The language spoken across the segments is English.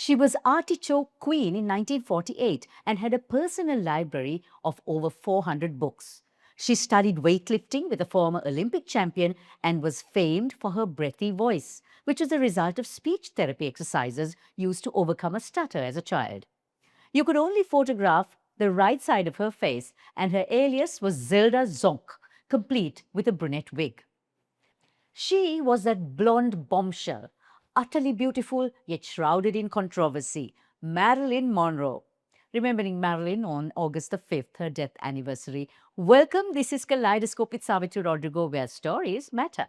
She was Artichoke Queen in 1948 and had a personal library of over 400 books. She studied weightlifting with a former Olympic champion and was famed for her breathy voice, which was a result of speech therapy exercises used to overcome a stutter as a child. You could only photograph the right side of her face, and her alias was Zelda Zonk, complete with a brunette wig. She was that blonde bombshell, utterly beautiful yet shrouded in controversy, Marilyn Monroe. Remembering Marilyn on August the 5th, her death anniversary. Welcome, this is Kaleidoscope with Savithri, Rodrigo, where stories matter.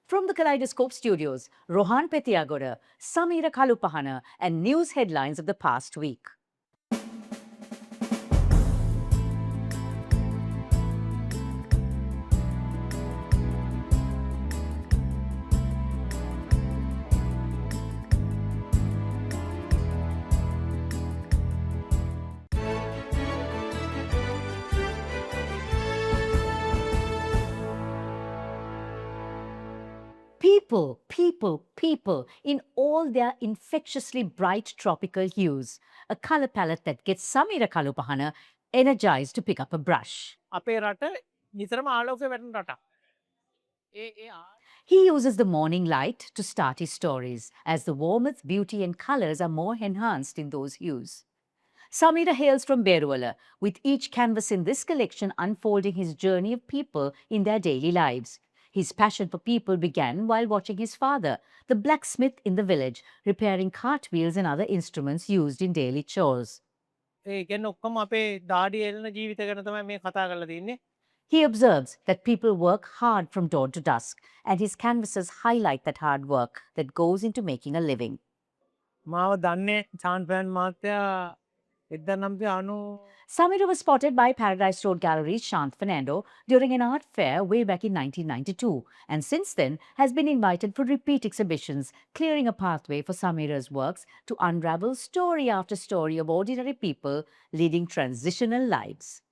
From the Kaleidoscope studios, Rohan Pethiyagoda, Sameera Kalupahana, and news headlines of the past week. People in all their infectiously bright tropical hues. A color palette that gets Sameera Kalupahana energized to pick up a brush. He uses the morning light to start his stories, as the warmth, beauty and colors are more enhanced in those hues. Samira hails from Beruala, with each canvas in this collection unfolding his journey of people in their daily lives. His passion for people began while watching his father, the blacksmith in the village, repairing cartwheels and other instruments used in daily chores. He observes that people work hard from dawn to dusk, and his canvases highlight that hard work that goes into making a living. Samira was spotted by Paradise Road Gallery's Shant Fernando during an art fair way back in 1992, and since then has been invited for repeat exhibitions, clearing a pathway for Samira's works to unravel story after story of ordinary people leading transitional lives.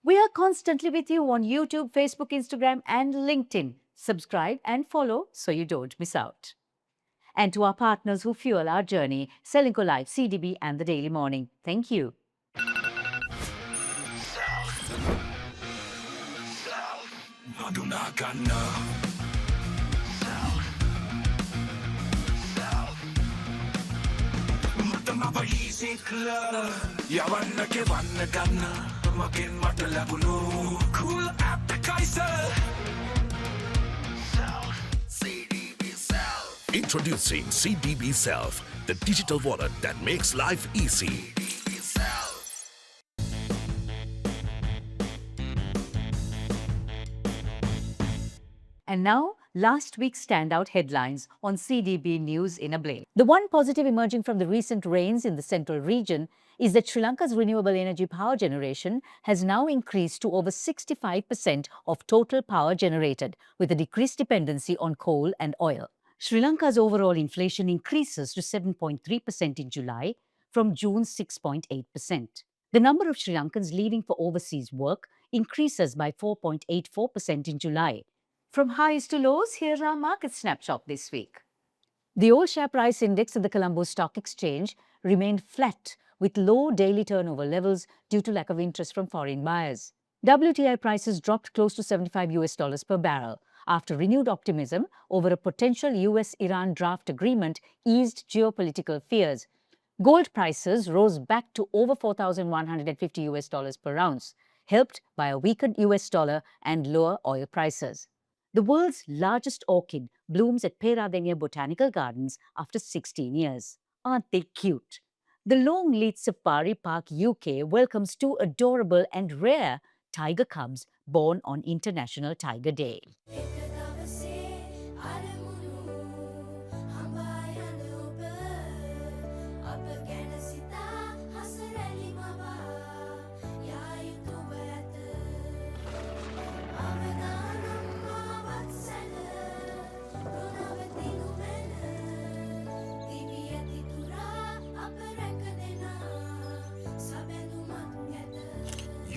We are constantly with you on YouTube, Facebook, Instagram, and LinkedIn. Subscribe and follow so you don't miss out. And to our partners who fuel our journey, SriLanka Live, CDB, and The Daily Morning, thank you. Cool appetizer. Introducing CDB Self, the digital wallet that makes life easy. And now, last week's standout headlines on CDB News in a blink. The one positive emerging from the recent rains in the central region is that Sri Lanka's renewable energy power generation has now increased to over 65% of total power generated, with a decreased dependency on coal and oil. Sri Lanka's overall inflation increases to 7.3% in July from June's 6.8%. The number of Sri Lankans leaving for overseas work increases by 4.84% in July. From highs to lows, here's our market snapshot this week. The All Share Price Index at the Colombo Stock Exchange remained flat with low daily turnover levels due to lack of interest from foreign buyers. WTI prices dropped close to $75 per barrel after renewed optimism over a potential US-Iran draft agreement eased geopolitical fears. Gold prices rose back to over $4,150 per ounce, helped by a weakened US dollar and lower oil prices. The world's largest orchid blooms at Peradeniya Botanical Gardens after 16 years. Aren't they cute? The Longleat Safari Park UK welcomes two adorable and rare tiger cubs born on International Tiger Day.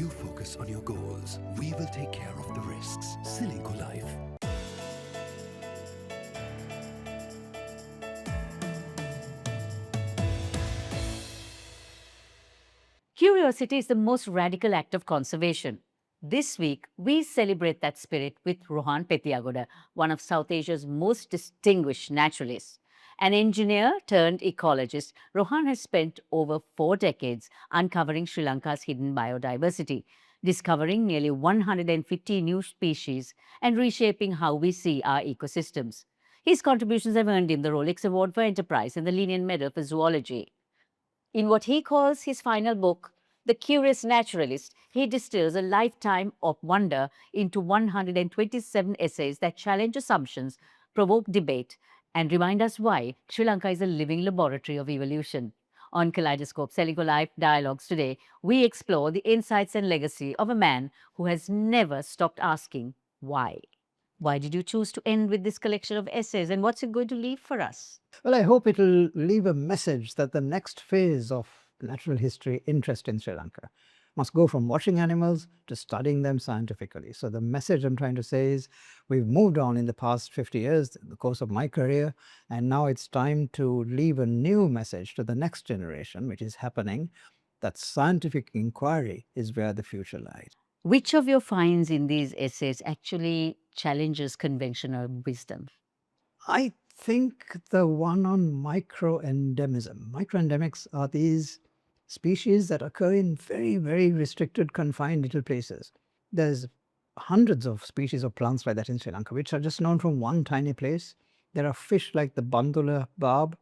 You focus on your goals. We will take care of the risks. SriLanka Life. Curiosity is the most radical act of conservation. This week, we celebrate that spirit with Rohan Pethiyagoda, one of South Asia's most distinguished naturalists. An engineer turned ecologist, Rohan has spent over 4 decades uncovering Sri Lanka's hidden biodiversity, discovering nearly 150 new species, and reshaping how we see our ecosystems. His contributions have earned him the Rolex Award for Enterprise and the Lenin Medal for Zoology. In what he calls his final book, The Curious Naturalist, he distills a lifetime of wonder into 127 essays that challenge assumptions, provoke debate, and remind us why Sri Lanka is a living laboratory of evolution. On Kaleidoscope SriLanka Live Dialogues today, we explore the insights and legacy of a man who has never stopped asking why. Why did you choose to end with this collection of essays, and what's it going to leave for us? Well, I hope it'll leave a message that the next phase of natural history interest in Sri Lanka must go from watching animals to studying them scientifically. So the message I'm trying to say is we've moved on in the past 50 years, in the course of my career, and now it's time to leave a new message to the next generation, which is happening, that scientific inquiry is where the future lies. Which of your finds in these essays actually challenges conventional wisdom? I think the one on microendemism. Microendemics are these species that occur in very, very restricted, confined little places. There's hundreds of species of plants like that in Sri Lanka, which are just known from one tiny place. There are fish like the bandula barb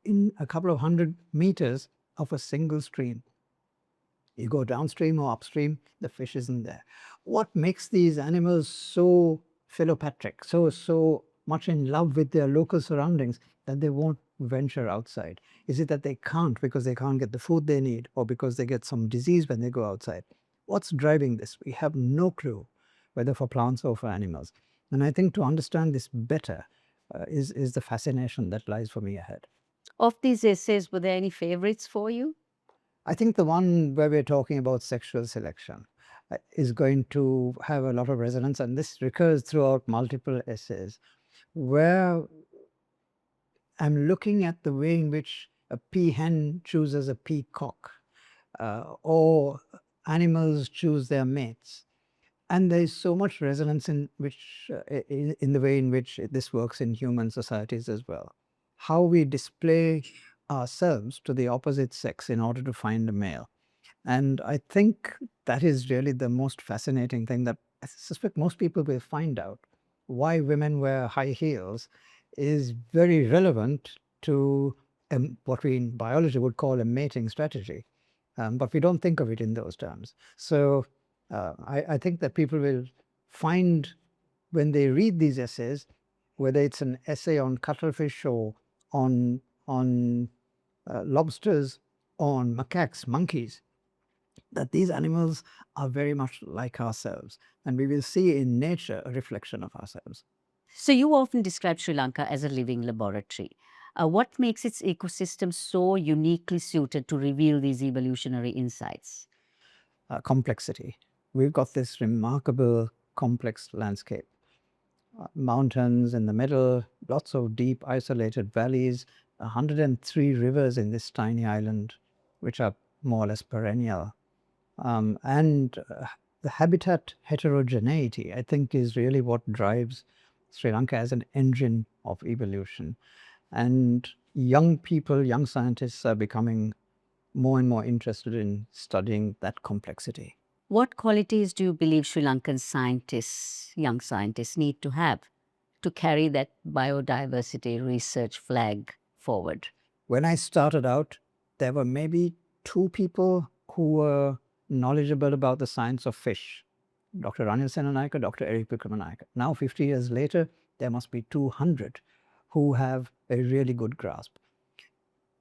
in a couple of 100 meters of a single stream. You go downstream or upstream, the fish isn't there. What makes these animals so philopatric, so much in love with their local surroundings that they won't venture outside? Is it that they can't because they can't get the food they need, or because they get some disease when they go outside? What's driving this? We have no clue, whether for plants or for animals. And I think to understand this better is the fascination that lies for me ahead. Of these essays, were there any favorites for you? I think the one where we're talking about sexual selection is going to have a lot of resonance, and this recurs throughout multiple essays, where I'm looking at the way in which a peahen chooses a peacock, or animals choose their mates. And there is so much resonance in the way in which this works in human societies as well. How we display ourselves to the opposite sex in order to find a male. And I think that is really the most fascinating thing that I suspect most people will find out. Why women wear high heels is very relevant to what we in biology would call a mating strategy. But we don't think of it in those terms. So I think that people will find, when they read these essays, whether it's an essay on cuttlefish or on lobsters, on macaques, monkeys, that these animals are very much like ourselves. And we will see in nature a reflection of ourselves. So you often describe Sri Lanka as a living laboratory. What makes its ecosystem so uniquely suited to reveal these evolutionary insights? Complexity. We've got this remarkable complex landscape. Mountains in the middle, lots of deep isolated valleys, 103 rivers in this tiny island, which are more or less perennial. And the habitat heterogeneity, I think, is really what drives Sri Lanka as an engine of evolution. And young people, young scientists are becoming more and more interested in studying that complexity. What qualities do you believe Sri Lankan scientists, young scientists, need to have to carry that biodiversity research flag forward? When I started out, there were maybe 2 people who were knowledgeable about the science of fish. Dr. Ranil Senanayake, Dr. Eric Vikramanayake. Now, 50 years later, there must be 200 who have a really good grasp.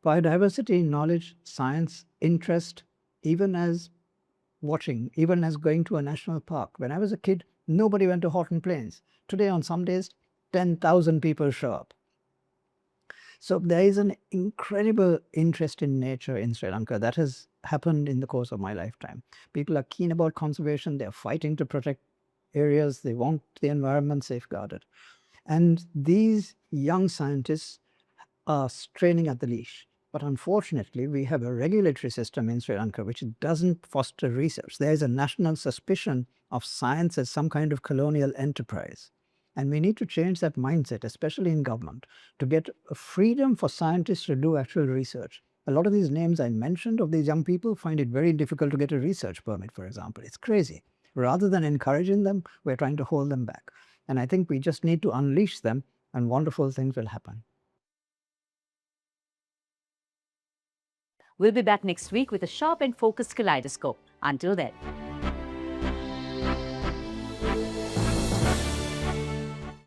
Biodiversity, knowledge, science, interest, even as watching, even as going to a national park. When I was a kid, nobody went to Horton Plains. Today, on some days, 10,000 people show up. So there is an incredible interest in nature in Sri Lanka that has happened in the course of my lifetime. People are keen about conservation. They're fighting to protect areas. They want the environment safeguarded. And these young scientists are straining at the leash. But unfortunately, we have a regulatory system in Sri Lanka which doesn't foster research. There is a national suspicion of science as some kind of colonial enterprise. And we need to change that mindset, especially in government, to get a freedom for scientists to do actual research. A lot of these names I mentioned of these young people find it very difficult to get a research permit, for example. It's crazy. Rather than encouraging them, we're trying to hold them back. And I think we just need to unleash them, and wonderful things will happen. We'll be back next week with a sharp and focused kaleidoscope. Until then.